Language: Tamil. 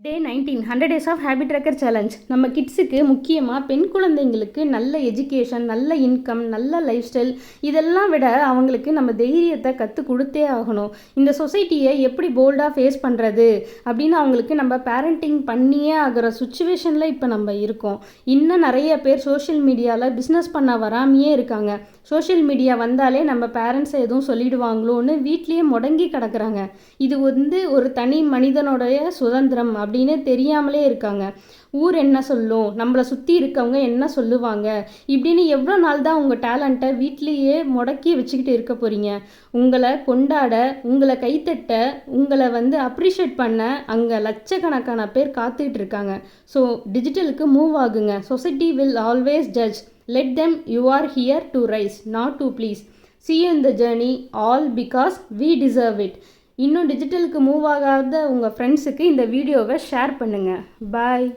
Day 19 100 days of habit tracker challenge. நம்ம கிட்ஸுக்கு முக்கியமாக பெண் குழந்தைங்களுக்கு நல்ல எஜுகேஷன், நல்ல இன்கம், நல்ல லைஃப் ஸ்டைல் இதெல்லாம் விட அவங்களுக்கு நம்ம தைரியத்தை கற்றுக் கொடுத்தே ஆகணும். இந்த சொசைட்டியை எப்படி போல்டாக ஃபேஸ் பண்ணுறது அப்படின்னு அவங்களுக்கு நம்ம பேரண்டிங் பண்ணியே ஆகிற சுச்சுவேஷனில் இப்போ நம்ம இருக்கோம். இன்னும் நிறைய பேர் சோஷியல் மீடியாவில் பிஸ்னஸ் பண்ண வராமையே இருக்காங்க. சோஷியல் மீடியா வந்தாலே நம்ம பேரண்ட்ஸை எதுவும் சொல்லிடுவாங்களோன்னு வீட்லேயே முடங்கி கிடக்குறாங்க. இது ஒரு தனி மனிதனுடைய சுதந்திரம் அப்படின்னு தெரியாமலே இருக்காங்க. ஊர் என்ன சொல்லும், நம்மளை சுற்றி இருக்கவங்க என்ன சொல்லுவாங்க, இப்படின்னு எவ்வளோ நாள் தான் உங்கள் டேலண்ட்டை வீட்லேயே முடக்கி வச்சுக்கிட்டு இருக்க போகிறீங்க? உங்களை கொண்டாட, உங்களை கைத்தட்ட, உங்களை அப்ரிஷியேட் பண்ண அங்கே லட்சக்கணக்கான பேர் காத்துக்கிட்டு இருக்காங்க. ஸோ டிஜிட்டலுக்கு மூவ் ஆகுங்க. Society will always judge. Let them, you are here to rise, not to please. See you in the journey, all because we deserve it. இன்னும் டிஜிட்டலுக்கு மூவ் ஆகாத உங்கள் ஃப்ரெண்ட்ஸுக்கு இந்த வீடியோவை ஷேர் பண்ணுங்கள். பாய்.